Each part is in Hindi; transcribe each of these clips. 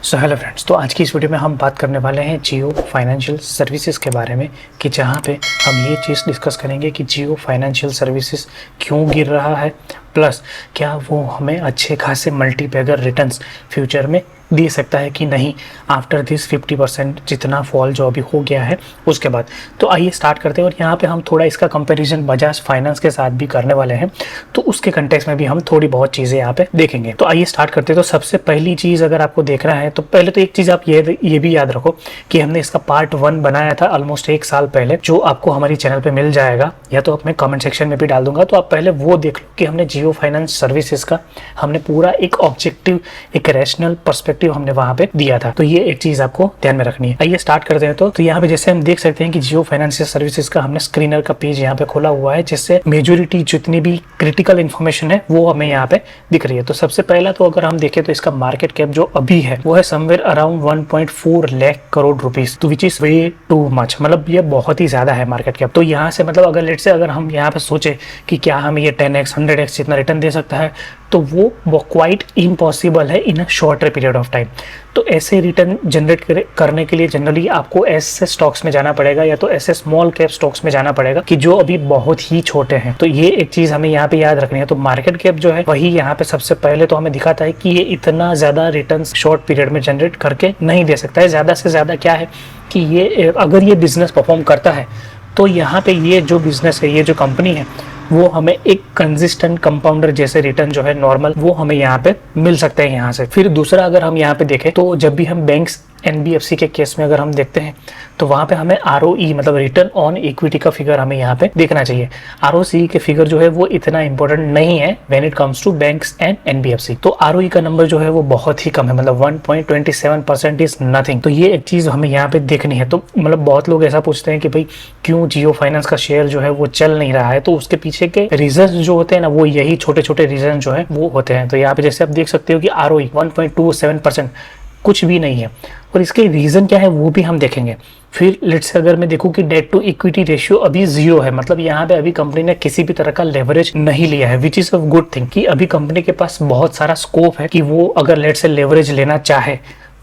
सो हेलो फ्रेंड्स, तो आज की इस वीडियो में हम बात करने वाले हैं जियो फाइनेंशियल सर्विसेज के बारे में कि जहां पे हम ये चीज़ डिस्कस करेंगे कि जियो फाइनेंशियल सर्विसेज क्यों गिर रहा है, प्लस क्या वो हमें अच्छे खासे मल्टीबैगर रिटर्न्स फ्यूचर में दे सकता है कि नहीं आफ्टर दिस 50% जितना फॉल जो अभी हो गया है उसके बाद। तो आइए स्टार्ट करते हैं और यहाँ पे हम थोड़ा इसका कंपैरिजन बजाज फाइनेंस के साथ भी करने वाले हैं, तो उसके कंटेक्स्ट में भी हम थोड़ी बहुत चीज़ें यहाँ पे देखेंगे। तो आइए स्टार्ट करते हैं। तो सबसे पहली चीज़ अगर आपको देखना है तो पहले तो एक चीज़ आप ये भी याद रखो कि हमने इसका पार्ट 1 बनाया था ऑलमोस्ट 1 साल पहले, जो आपको हमारी चैनल पर मिल जाएगा या तो मैं कमेंट सेक्शन में भी डाल दूंगा। तो आप पहले वो देख लो कि हमने जियो फाइनेंस सर्विसेज का हमने पूरा एक ऑब्जेक्टिव, एक रैशनल पर्सपेक्टिव हमने वहां पे दिया था। तो ये एक चीज आपको ध्यान में रखनी है। आइए स्टार्ट करते हैं। तो यहाँ पे जैसे हम देख सकते हैं कि जियो फाइनेंशियल सर्विसेज का हमने स्क्रीनर का पेज यहाँ पे खोला हुआ है, जिससे मेजोरिटी जितनी भी क्रिटिकल इन्फॉर्मेशन है वो हमें यहाँ पे दिख रही है। तो सबसे पहला तो अगर हम देखें तो इसका मार्केट कैप जो अभी है वो है somewhere around 1.4 lakh crore rupees, तो which is way too much, मतलब ये बहुत ही ज्यादा है मार्केट कैप। तो यहाँ से मतलब अगर लेट से अगर हम यहाँ पे सोचे कि क्या हमें ये 10x 100x जितना रिटर्न दे सकता है, तो वो क्वाइट इम्पॉसिबल है in a shorter period of time. तो ऐसे रिटर्न जनरेट करने के लिए जनरली आपको ऐसे स्टॉक्स में जाना पड़ेगा या तो ऐसे स्मॉल कैप स्टॉक्स में जाना पड़ेगा कि जो अभी बहुत ही छोटे हैं। तो ये एक चीज हमें यहाँ पे याद रखनी है। तो मार्केट कैप जो है वही यहाँ पे सबसे पहले तो हमें दिखाता है कि ये इतना ज्यादा रिटर्न शॉर्ट पीरियड में जनरेट करके नहीं दे सकता है। ज्यादा से ज्यादा क्या है कि ये अगर ये बिजनेस परफॉर्म करता है तो यहाँ पे ये जो बिजनेस है, ये जो कंपनी है, वो हमें एक कंसिस्टेंट कंपाउंडर जैसे रिटर्न जो है नॉर्मल वो हमें यहाँ पे मिल सकते हैं यहाँ से। फिर दूसरा अगर हम यहाँ पे देखें तो जब भी हम बैंक्स एनबीएफसी के केस में अगर हम देखते हैं तो वहां पे हमें आरओई मतलब रिटर्न ऑन इक्विटी का फिगर हमें यहाँ पे देखना चाहिए। आरओसी के फिगर जो है वो इतना इंपॉर्टेंट नहीं है when it comes to banks and NBFC. तो आरओई का नंबर जो है वो बहुत ही कम है, मतलब 1.27% इज नथिंग। तो ये एक चीज हमें यहाँ पे देखनी है। तो मतलब बहुत लोग ऐसा पूछते हैं कि भाई क्यों जियो फाइनेंस का शेयर जो है वो चल नहीं रहा है, तो उसके पीछे के रीजन जो होते हैं ना वो यही छोटे छोटे रीजन जो है वो होते हैं। तो यहाँ पे जैसे आप देख सकते हो कि आरओई 1.27% कुछ भी नहीं है, और इसके रीजन क्या है वो भी हम देखेंगे। फिर लेट्स से अगर मैं देखूं कि डेट टू इक्विटी रेशियो अभी 0 है, मतलब यहाँ पे अभी कंपनी ने किसी भी तरह का लेवरेज नहीं लिया है, which is a good thing कि अभी कंपनी के पास बहुत सारा स्कोप है कि वो अगर लेट्स से लेवरेज लेना चाहे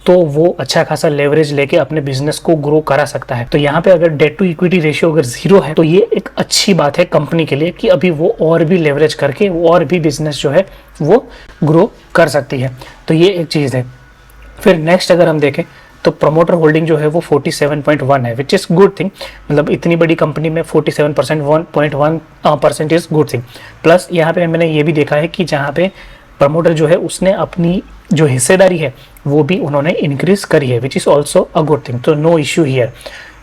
तो वो अच्छा खासा लेवरेज लेके अपने बिजनेस को ग्रो करा सकता है। तो यहाँ पे अगर डेट टू इक्विटी रेशियो अगर 0 है तो ये एक अच्छी बात है कंपनी के लिए कि अभी वो और भी लेवरेज करके और भी बिजनेस जो है वो ग्रो कर सकती है। तो ये एक चीज है। फिर नेक्स्ट अगर हम देखें तो प्रमोटर होल्डिंग जो है वो 47.1 है, विच इज गुड थिंग। मतलब इतनी बड़ी कंपनी में 47% 1.1% इज गुड थिंग। प्लस यहाँ पे मैंने ये भी देखा है कि जहाँ पे प्रमोटर जो है उसने अपनी जो हिस्सेदारी है वो भी उन्होंने इंक्रीज करी है, which is also a good thing. तो नो इश्यू हियर।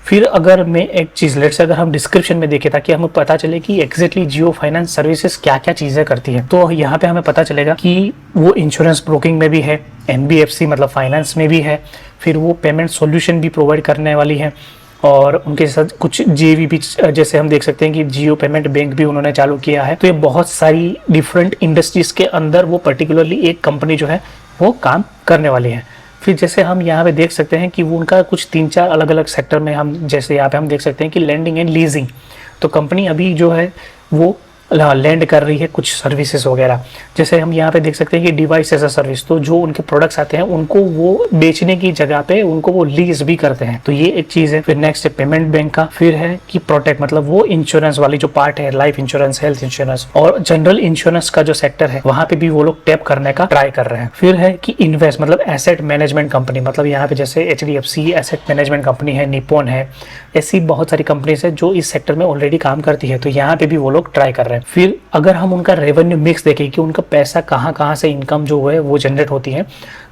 फिर अगर मैं एक चीज़ लेट्स अगर हम डिस्क्रिप्शन में देखें ताकि हमें पता चले कि एग्जैक्टली जियो फाइनेंस सर्विसेज क्या क्या चीज़ें करती है, तो यहाँ पे हमें पता चलेगा कि वो इंश्योरेंस ब्रोकिंग में भी है, एनबीएफसी मतलब फाइनेंस में भी है, फिर वो पेमेंट सॉल्यूशन भी प्रोवाइड करने वाली है, और उनके साथ कुछ जेवी भी जैसे हम देख सकते हैं कि जियो पेमेंट बैंक भी उन्होंने चालू किया है। तो ये बहुत सारी डिफरेंट इंडस्ट्रीज के अंदर वो पर्टिकुलरली एक कंपनी जो है वो काम करने वाली है। फिर जैसे हम यहाँ पे देख सकते हैं कि वो उनका कुछ 3-4 अलग अलग सेक्टर में हम जैसे यहाँ पे हम देख सकते हैं कि लैंडिंग एंड लीजिंग। तो कंपनी अभी जो है वो लैंड कर रही है कुछ सर्विसेज वगैरह, जैसे हम यहाँ पे देख सकते हैं कि डिवाइस एज अ सर्विस, तो जो उनके प्रोडक्ट्स आते हैं उनको वो बेचने की जगह पे उनको वो लीज भी करते हैं। तो ये एक चीज है। फिर नेक्स्ट है पेमेंट बैंक का। फिर है कि प्रोटेक्ट मतलब वो इंश्योरेंस वाली जो पार्ट है, लाइफ इंश्योरेंस, हेल्थ इंश्योरेंस और जनरल इंश्योरेंस का जो सेक्टर है वहां पे भी वो लोग टैप करने का ट्राई कर रहे हैं। फिर है कि इन्वेस्ट मतलब एसेट मैनेजमेंट कंपनी, मतलब यहाँ पे जैसे HDFC एसेट मैनेजमेंट कंपनी है, निपॉन है, ऐसी बहुत सारी कंपनीज है जो इस सेक्टर में ऑलरेडी काम करती है। तो यहाँ पे भी वो लोग ट्राई कर रहे हैं। फिर अगर हम उनका रेवेन्यू मिक्स देखें कि उनका पैसा कहाँ से इनकम जो है वो जनरेट होती है,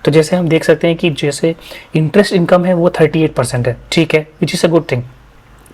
तो जैसे हम देख सकते हैं कि जैसे इंटरेस्ट इनकम है वो 38% है, ठीक है, which is a good thing.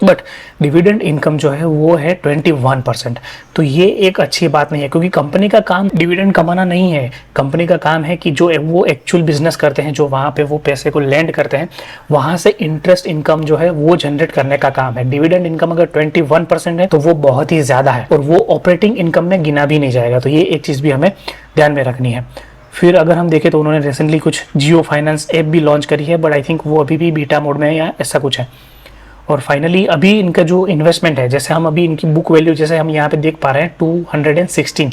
But dividend income जो है वो है 21%। तो ये एक अच्छी बात नहीं है, क्योंकि कंपनी का काम डिविडेंड कमाना नहीं है। कंपनी का काम है कि जो वो एक्चुअल बिजनेस करते हैं, जो वहाँ पे वो पैसे को लैंड करते हैं, वहाँ से इंटरेस्ट इनकम जो है वो जनरेट करने का काम है। डिविडेंड इनकम अगर 21% है तो वो बहुत ही ज़्यादा है, और वो ऑपरेटिंग इनकम में गिना भी नहीं जाएगा। तो ये एक चीज़ भी हमें ध्यान में रखनी है। फिर अगर हम देखें तो उन्होंने रिसेंटली कुछ जियो फाइनेंस ऐप भी लॉन्च करी है, बट आई थिंक वो अभी भी बीटा मोड में है या ऐसा कुछ है। और फाइनली अभी इनका जो इन्वेस्टमेंट है, जैसे हम अभी इनकी बुक वैल्यू जैसे हम यहाँ पे देख पा रहे हैं 216,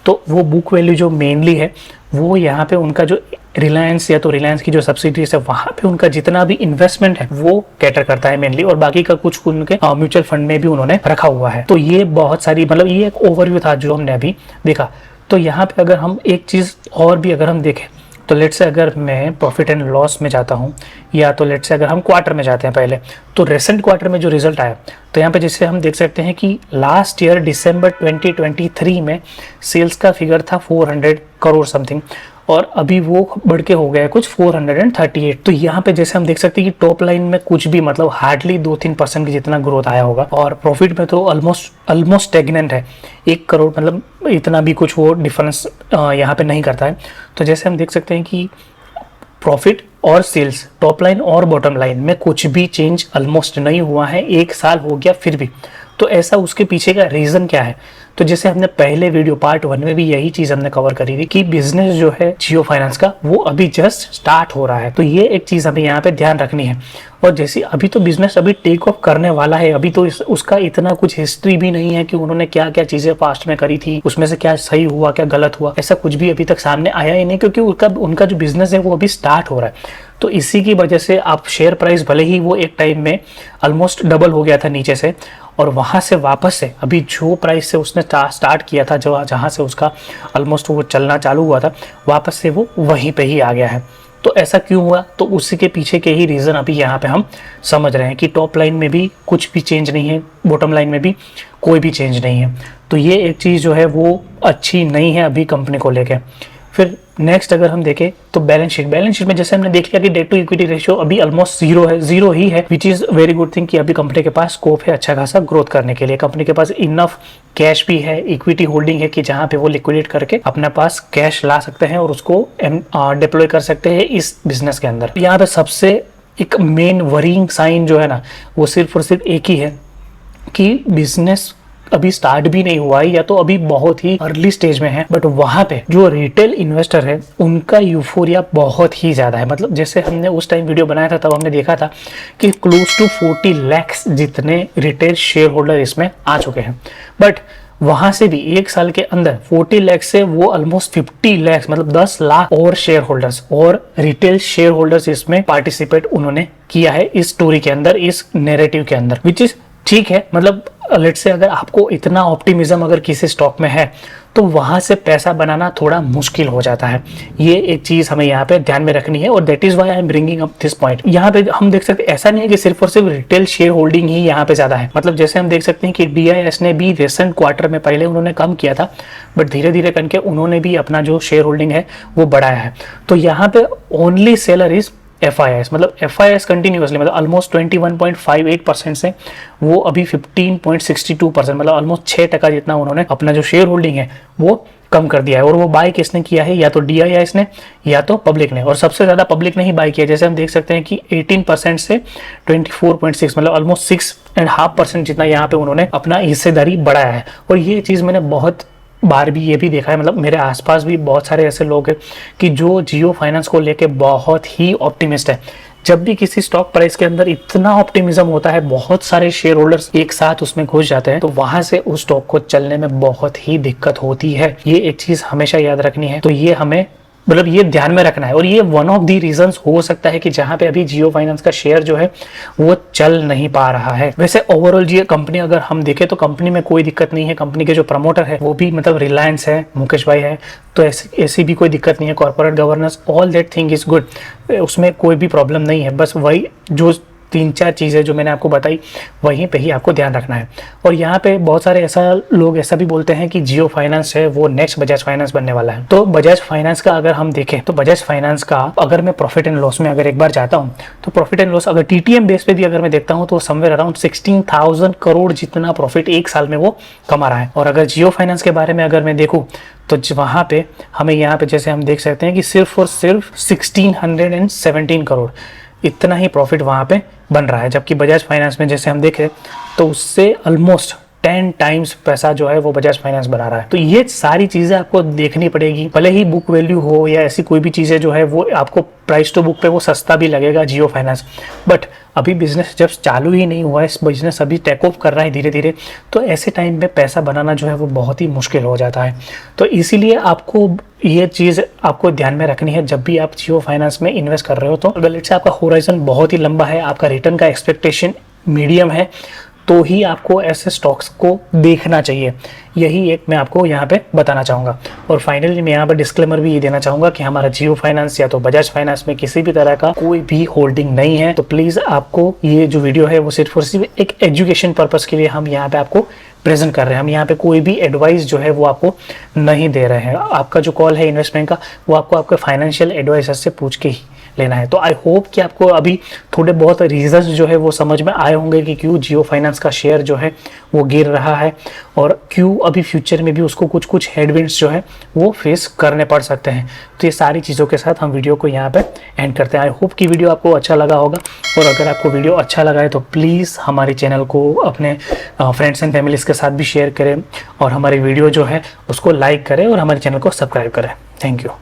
तो वो बुक वैल्यू जो मेनली है वो यहाँ पे उनका जो रिलायंस या तो रिलायंस की जो सब्सिडीज है वहां पे उनका जितना भी इन्वेस्टमेंट है वो कैटर करता है मेनली, और बाकी का कुछ उनके म्यूचुअल फंड में भी उन्होंने रखा हुआ है। तो ये बहुत सारी मतलब ये एक ओवरव्यू था जो हमने अभी देखा। तो यहाँ पे अगर हम एक चीज़ और भी अगर हम देखें तो लेट से अगर मैं प्रॉफिट एंड लॉस में जाता हूँ, या तो लेट से अगर हम क्वार्टर में जाते हैं पहले, तो रिसेंट क्वार्टर में जो रिजल्ट आया तो यहाँ पे जैसे हम देख सकते हैं कि लास्ट ईयर दिसंबर 2023 में सेल्स का फिगर था 400 करोड़ समथिंग, और अभी वो बढ़ के हो गया है कुछ 438। तो यहाँ पे जैसे हम देख सकते हैं कि टॉप लाइन में कुछ भी मतलब हार्डली 2-3% की जितना ग्रोथ आया होगा, और प्रॉफिट में तो ऑलमोस्ट स्टेगनेंट है, 1 करोड़ मतलब इतना भी कुछ वो डिफरेंस यहाँ पे नहीं करता है। तो जैसे हम देख सकते हैं कि प्रॉफिट और सेल्स, टॉप लाइन और बॉटम लाइन में कुछ भी चेंज ऑलमोस्ट नहीं हुआ है, 1 साल हो गया फिर भी। तो ऐसा उसके पीछे का रीज़न क्या है? तो जैसे हमने पहले वीडियो पार्ट 1 में भी यही चीज़ हमने कवर करी थी कि बिजनेस जो है जियो फाइनेंस का वो अभी जस्ट स्टार्ट हो रहा है। तो ये एक चीज़ हमें यहाँ पे ध्यान रखनी है। और जैसे अभी तो बिजनेस अभी टेक ऑफ करने वाला है, अभी तो उसका इतना कुछ हिस्ट्री भी नहीं है कि उन्होंने क्या क्या चीज़ें पास्ट में करी थी, उसमें से क्या सही हुआ क्या गलत हुआ, ऐसा कुछ भी अभी तक सामने आया ही नहीं, क्योंकि उनका जो बिजनेस है वो अभी स्टार्ट हो रहा है। तो इसी की वजह से आप शेयर प्राइस भले ही वो एक टाइम में ऑलमोस्ट डबल हो गया था नीचे से, और वहाँ से वापस से अभी जो प्राइस से उसने स्टार्ट किया था, जो जहाँ से उसका ऑलमोस्ट वो चलना चालू हुआ था, वापस से वो वहीं पे ही आ गया है। तो ऐसा क्यों हुआ? तो उसी के पीछे के ही रीज़न अभी यहाँ पे हम समझ रहे हैं कि टॉप लाइन में भी कुछ भी चेंज नहीं है, बॉटम लाइन में भी कोई भी चेंज नहीं है। तो ये एक चीज़ जो है वो अच्छी नहीं है अभी कंपनी को लेके। फिर नेक्स्ट अगर हम देखें तो बैलेंस शीट में जैसे हमने देख लिया कि डेट टू इक्विटी रेशियो अभी ऑलमोस्ट जीरो ही है, which is very good thing कि अभी कंपनी के पास स्कोप है अच्छा खासा ग्रोथ करने के लिए। कंपनी के पास इनफ कैश भी है, इक्विटी होल्डिंग है कि जहां पे वो लिक्विडेट करके अपने पास कैश ला सकते हैं और उसको डिप्लॉय कर सकते हैं इस बिजनेस के अंदर। यहाँ पे सबसे एक मेन वरीइंग साइन जो है ना वो सिर्फ और सिर्फ एक ही है कि बिजनेस अभी स्टार्ट भी नहीं हुआ है या तो अभी बहुत ही अर्ली स्टेज में है, बट वहां पे जो रिटेल इन्वेस्टर है उनका यूफोरिया बहुत ही ज्यादा है। मतलब जैसे हमने उस टाइम वीडियो बनाया था तब हमने देखा था कि क्लोज टू 40 लाख जितने रिटेल शेयर होल्डर इसमें आ चुके हैं, बट वहां से भी 1 साल के अंदर 40 लाख से वो ऑलमोस्ट 50 लाख मतलब 10 लाख और शेयर होल्डर्स और रिटेल शेयर होल्डर्स इसमें पार्टिसिपेट उन्होंने किया है इस स्टोरी के अंदर, इस नैरेटिव के अंदर, विच इज ठीक है। मतलब लेट्स से अगर आपको इतना ऑप्टिमिज्म अगर किसी स्टॉक में है तो वहां से पैसा बनाना थोड़ा मुश्किल हो जाता है। ये एक चीज हमें यहाँ पे ध्यान में रखनी है, और that is why I am bringing up this point. यहाँ पे हम देख सकते हैं ऐसा नहीं है कि सिर्फ और सिर्फ रिटेल शेयर होल्डिंग ही यहाँ पे ज्यादा है। मतलब जैसे हम देख सकते हैं कि DIS ने भी रिसेंट क्वार्टर में पहले उन्होंने कम किया था, बट धीरे धीरे करके उन्होंने भी अपना जो शेयर होल्डिंग है वो बढ़ाया है। तो यहाँ पे ओनली सेलर इज FIS, मतलब FIS कंटिन्यूसली मतलब ऑलमोस्ट 21.58% से वो अभी 15.62% मतलब ऑलमोस्ट 6% जितना उन्होंने अपना जो शेयर होल्डिंग है वो कम कर दिया है। और वो बाय किसने किया है? या तो DIS ने या तो पब्लिक ने, और सबसे ज़्यादा पब्लिक ने ही बाय किया। जैसे हम देख सकते हैं कि 18% से 24.6 मतलब ऑलमोस्ट 6.5% जितना यहाँ पे उन्होंने अपना हिस्सेदारी बढ़ाया है। और ये चीज़ मैंने बहुत बार भी ये भी देखा है, मतलब मेरे आसपास भी बहुत सारे ऐसे लोग हैं कि जो जियो फाइनेंस को लेके बहुत ही ऑप्टिमिस्ट है। जब भी किसी स्टॉक प्राइस के अंदर इतना ऑप्टिमिज्म होता है, बहुत सारे शेयर होल्डर्स एक साथ उसमें घुस जाते हैं, तो वहां से उस स्टॉक को चलने में बहुत ही दिक्कत होती है। ये एक चीज हमेशा याद रखनी है। तो ये हमें मतलब ये ध्यान में रखना है, और ये वन ऑफ दी रीजंस हो सकता है कि जहां पे अभी जियो फाइनेंस का शेयर जो है वो चल नहीं पा रहा है। वैसे ओवरऑल ये कंपनी अगर हम देखें तो कंपनी में कोई दिक्कत नहीं है। कंपनी के जो प्रमोटर है वो भी मतलब रिलायंस है, मुकेश भाई है, तो ऐसी भी कोई दिक्कत नहीं है। Corporate governance all that thing is good, उसमें कोई भी प्रॉब्लम नहीं है। बस वही जो 3-4 चीज़ें जो मैंने आपको बताई वहीं पे ही आपको ध्यान रखना है। और यहाँ पे बहुत सारे लोग ऐसा भी बोलते हैं कि जियो फाइनेंस है वो नेक्स्ट बजाज फाइनेंस बनने वाला है। तो बजाज फाइनेंस का अगर हम देखें तो बजाज फाइनेंस का अगर मैं प्रॉफिट एंड लॉस में अगर एक बार जाता हूँ तो प्रॉफिट एंड लॉस अगर TTM बेस पे भी अगर मैं देखता हूँ तो समवेयर अराउंड 16,000 करोड़ जितना प्रॉफिट 1 साल में वो कमा रहा है। और अगर जियो फाइनेंस के बारे में अगर मैं देखूँ तो वहाँ पे हमें यहाँ पे जैसे हम देख सकते हैं कि सिर्फ और सिर्फ 1617 करोड़ इतना ही प्रॉफिट वहाँ पे बन रहा है, जबकि बजाज फाइनेंस में जैसे हम देखें तो उससे ऑलमोस्ट 10 टाइम्स पैसा जो है वो बजाज फाइनेंस बना रहा है। तो ये सारी चीज़ें आपको देखनी पड़ेगी, भले ही बुक वैल्यू हो या ऐसी कोई भी चीज़ें जो है वो आपको प्राइस टू बुक पे वो सस्ता भी लगेगा जियो फाइनेंस, बट अभी बिजनेस जब चालू ही नहीं हुआ है, इस बिजनेस अभी टेक ऑफ कर रहा है धीरे धीरे, तो ऐसे टाइम में पैसा बनाना जो है वो बहुत ही मुश्किल हो जाता है। तो इसीलिए आपको ये चीज़ आपको ध्यान में रखनी है जब भी आप जियो फाइनेंस में इन्वेस्ट कर रहे हो। तो अगर लेट्स से आपका होराइजन बहुत ही लंबा है, आपका रिटर्न का एक्सपेक्टेशन मीडियम है, तो ही आपको ऐसे स्टॉक्स को देखना चाहिए। यही एक मैं आपको यहाँ पे बताना चाहूँगा। और फाइनली मैं यहाँ पे डिस्क्लेमर भी ये देना चाहूँगा कि हमारा जियो फाइनेंस या तो बजाज फाइनेंस में किसी भी तरह का कोई भी होल्डिंग नहीं है। तो प्लीज़ आपको ये जो वीडियो है वो सिर्फ और सिर्फ एक एजुकेशन पर्पज़ के लिए हम यहाँ पे आपको प्रेजेंट कर रहे हैं। हम यहाँ पे कोई भी एडवाइस जो है वो आपको नहीं दे रहे हैं। आपका जो कॉल है इन्वेस्टमेंट का वो आपको आपके फाइनेंशियल एडवाइजर से पूछ के ही लेना है। तो आई होप कि आपको अभी थोड़े बहुत रीजंस जो है वो समझ में आए होंगे कि क्यों जियो फाइनेंस का शेयर जो है वो गिर रहा है और क्यों अभी फ्यूचर में भी उसको कुछ कुछ हेडविंड्स जो है वो फेस करने पड़ सकते हैं। तो ये सारी चीज़ों के साथ हम वीडियो को यहाँ पे एंड करते हैं। आई होप कि वीडियो आपको अच्छा लगा होगा, और अगर आपको वीडियो अच्छा लगा है तो प्लीज़ हमारे चैनल को अपने फ्रेंड्स एंड फैमिलीज़ के साथ भी शेयर करें, और हमारी वीडियो जो है उसको लाइक करें और हमारे चैनल को सब्सक्राइब करें। Thank you.